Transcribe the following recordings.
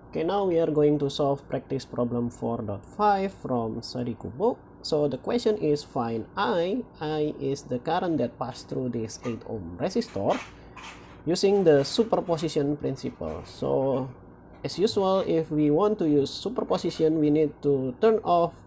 Okay, now we are going to solve practice problem 4.5 from Sadiku book. So the question is find I. I is the current that passed through this 8 ohm resistor using the superposition principle. So as usual, if we want to use superposition, we need to turn off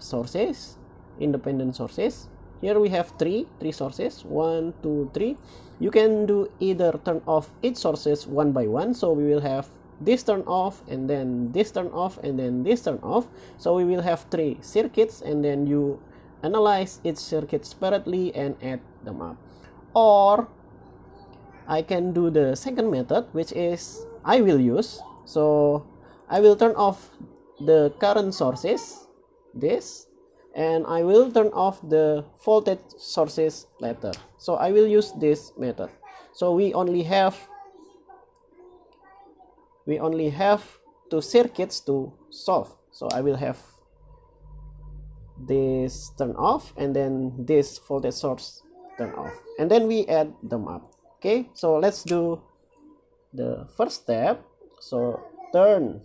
sources, independent sources. Here we have three sources, 1, 2, 3. You can do either turn off each sources one by one. So we will have this turn off, and then this turn off, and then this turn off. So we will have 3 circuits, and then you analyze each circuit separately and add them up. Or I can do the second method, which is I will use. So I will turn off the current sources, this, and I will turn off the voltage sources later. So I will use this method. So we only have 2 circuits to solve. So I will have this turn off, and then this voltage source turn off, and then we add them up. Okay, so let's do the first step. So turn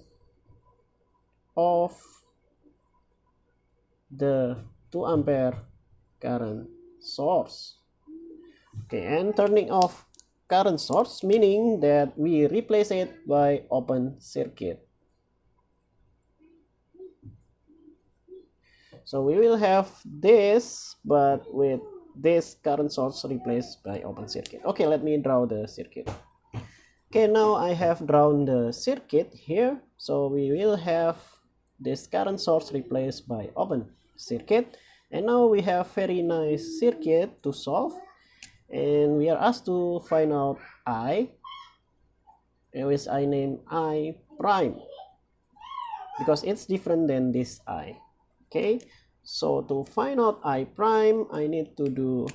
off the 2 ampere current source. Okay, and turning off current source meaning that we replace it by open circuit. So we will have this, but with this current source replaced by open circuit. Okay, let me draw the circuit. Okay, now I have drawn the circuit here. So we will have this current source replaced by open circuit, and now we have very nice circuit to solve, and we are asked to find out I, which I name I prime because it's different than this I. Okay, so to find out I prime, I need to do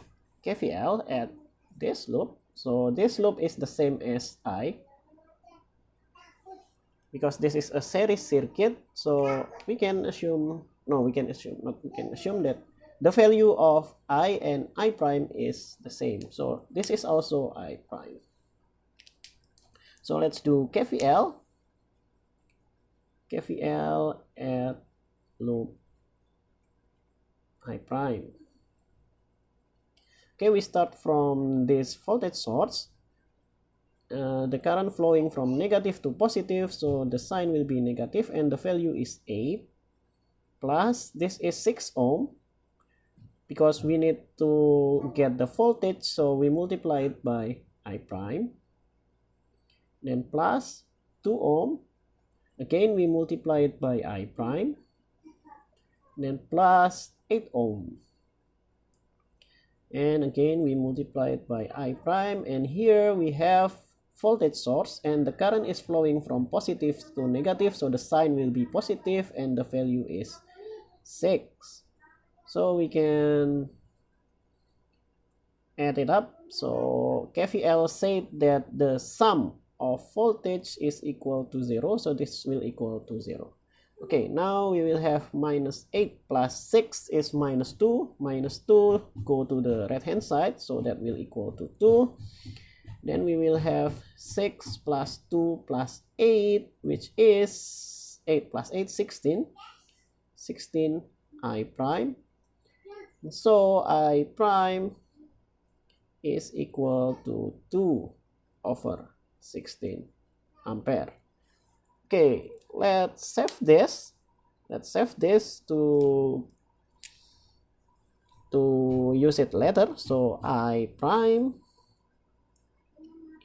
KVL at this loop. So this loop is the same as I because this is a series circuit. So we can assume that the value of I and I prime is the same. So this is also I prime. So let's do KVL at loop I prime. Okay, we start from this voltage source. The current flowing from negative to positive, so the sign will be negative, and the value is 8 plus this is 6 ohm because we need to get the voltage, so we multiply it by I prime, then plus 2 ohm, again we multiply it by I prime, then plus 8 ohm, and again we multiply it by I prime, and here we have voltage source, and the current is flowing from positive to negative, so the sign will be positive and the value is 6. So we can add it up. So KVL said that the sum of voltage is equal to 0, so this will equal to 0. Okay, now we will have minus 8 plus 6 is minus 2. Minus 2 go to the right hand side, so that will equal to 2. Then we will have 6 plus 2 plus 8, which is 8 plus 8, 16. 16 I prime. So I prime is equal to 2 over 16 ampere. Okay, let's save this. Let's save this to use it later. So I prime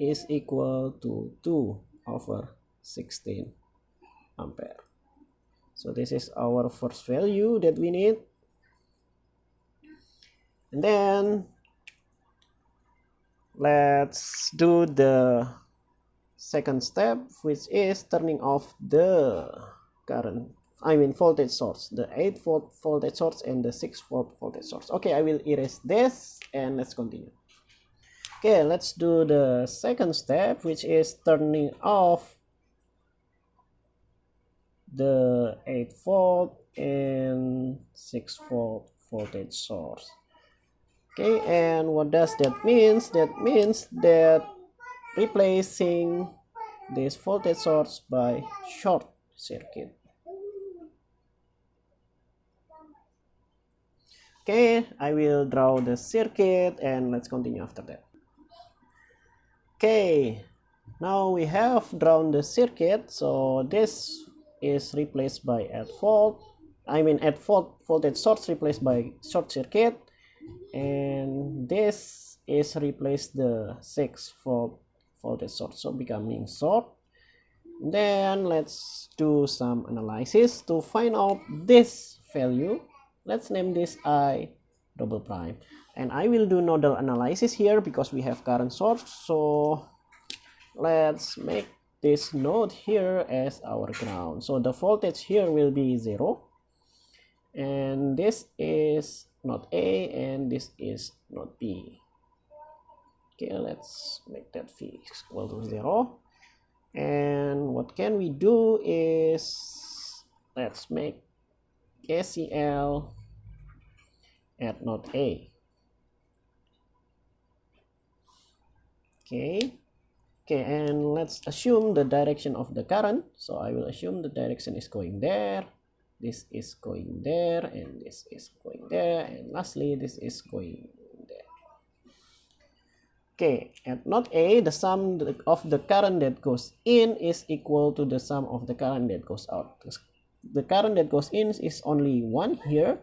is equal to 2 over 16 ampere. So this is our first value that we need. And then let's do the second step, which is turning off the voltage source, the 8 volt voltage source and the 6 volt voltage source. Okay, I will erase this and let's continue. Okay, let's do the second step, which is turning off the 8 volt and 6 volt voltage source. Okay, and what does that mean? That means that replacing this voltage source by short circuit. Okay, I will draw the circuit and let's continue after that. Okay, now we have drawn the circuit, so this is replaced by at fault voltage source replaced by short circuit, and this is replaced the 6-volt voltage source, so becoming short. Then let's do some analysis to find out this value. Let's name this I double prime, and I will do nodal analysis here because we have current source. So let's make this node here as our ground, so the voltage here will be 0, and this is node A and this is node B. Okay, let's make that V equal to 0. And what can we do is let's make KCL at node A. Okay, and let's assume the direction of the current. So I will assume the direction is going there, this is going there, and this is going there, and lastly this is going there. Okay, at node A, the sum of the current that goes in is equal to the sum of the current that goes out. The current that goes in is only 1 here.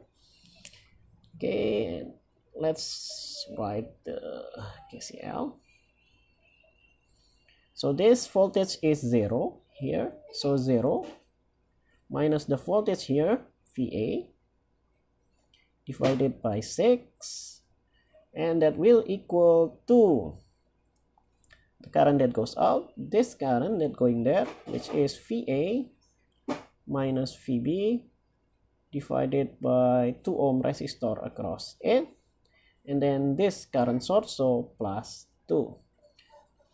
Okay, and let's write the KCL. So this voltage is 0 here, so 0 minus the voltage here, VA, divided by 6, and that will equal to the current that goes out, this current that going there, which is VA minus VB divided by 2 ohm resistor across it, and then this current source, so plus 2.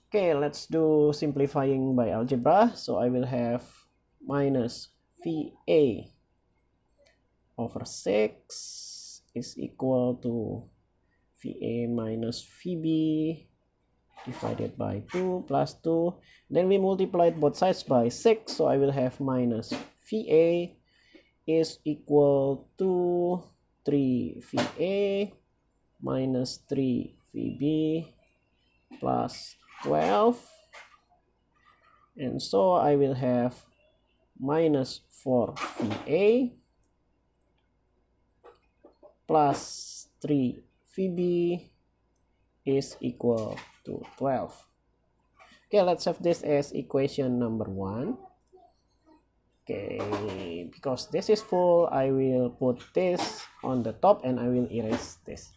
Okay, let's do simplifying by algebra. So I will have minus VA over 6 is equal to VA minus VB divided by 2 plus 2. Then we multiplied both sides by 6, so I will have minus VA is equal to 3 VA minus 3 VB plus 12, and so I will have minus 4 VA plus 3 VB is equal to 12. Okay, let's have this as equation number 1. Okay, because this is full, I will put this on the top and I will erase this.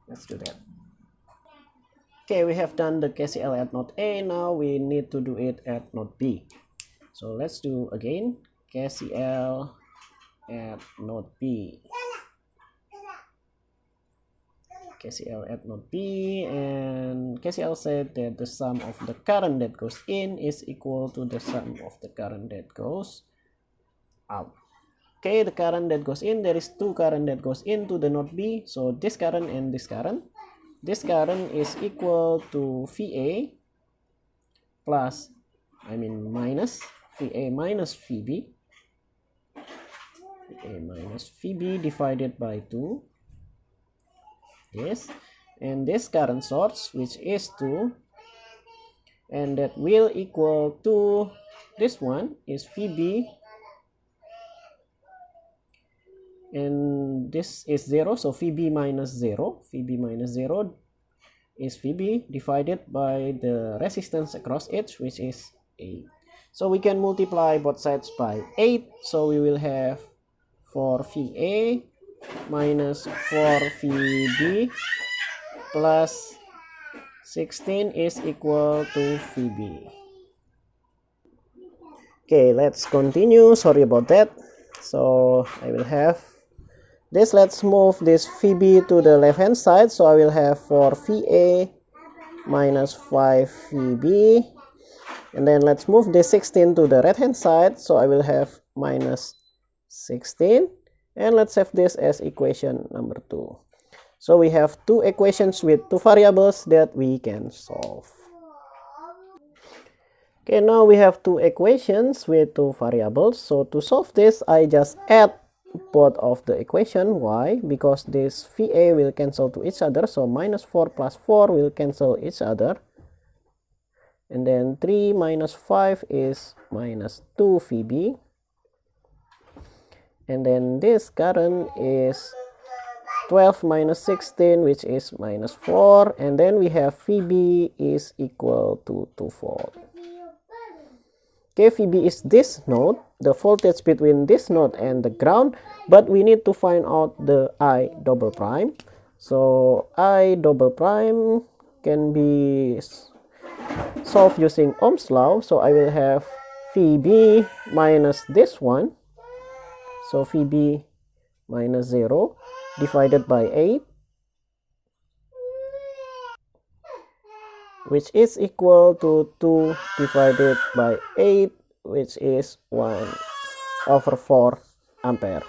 Let's do that. Okay, we have done the KCL at node A. Now we need to do it at node B. So let's do again KCL at node B. KCL at node B, and KCL said that the sum of the current that goes in is equal to the sum of the current that goes out. Okay, the current that goes in, there is 2 current that goes into the node B, so this current and this current. This current is equal to VA plus, minus VA minus VB. VA minus VB divided by 2. Yes, and this current source, which is 2, and that will equal to this one is VB, and this is 0, so VB minus 0. VB minus 0 is VB divided by the resistance across it, which is 8. So we can multiply both sides by 8, so we will have 4 VA minus 4 VB plus 16 is equal to VB. Okay, let's continue. Sorry about that. So I will have this. Let's move this VB to the left hand side. So I will have 4 VA minus 5 VB. And then let's move this 16 to the right hand side. So I will have minus 16. And let's have this as equation number 2. So we have 2 equations with 2 variables that we can solve. Okay, now we have two equations with two variables. So to solve this, I just add both of the equation. Why? Because this VA will cancel to each other. So minus 4 plus 4 will cancel each other. And then 3 minus 5 is minus 2 VB. And then this current is 12 minus 16, which is minus 4. And then we have VB is equal to 2 volt. Okay, VB is this node, the voltage between this node and the ground, but we need to find out the I double prime. So I double prime can be solved using Ohm's law. So I will have VB minus this one. So VB minus 0 divided by 8, which is equal to 2 divided by 8, which is 1/4 ampere.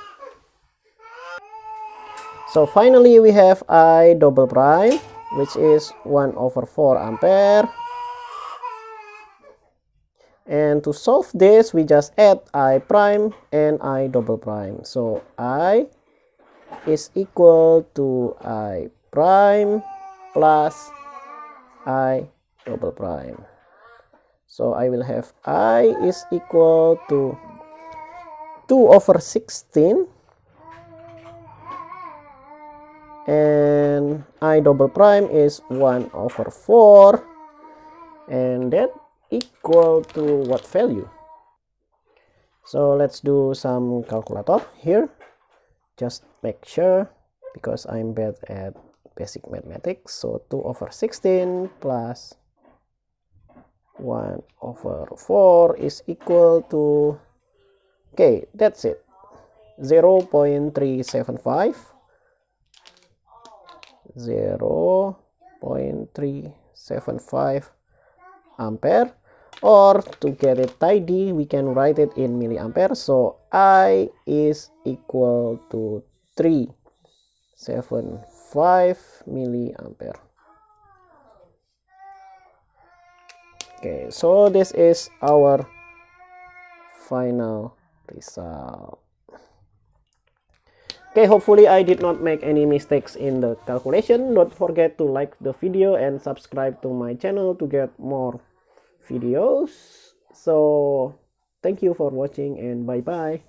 So finally we have I double prime, which is 1/4 ampere. And to solve this, we just add I prime and I double prime. So I is equal to I prime plus I double prime. So I will have I is equal to 2/16 and I double prime is 1/4, and that equal to what value? So let's do some calculator here, just make sure, because I'm bad at basic mathematics. So 2/16 plus 1/4 is equal to, okay, that's it, 0.375 ampere, or to get it tidy, we can write it in milliampere. So I is equal to 375 milliampere. Okay, so this is our final result. Okay, hopefully I did not make any mistakes in the calculation. Don't forget to like the video and subscribe to my channel to get more videos. So thank you for watching and bye bye.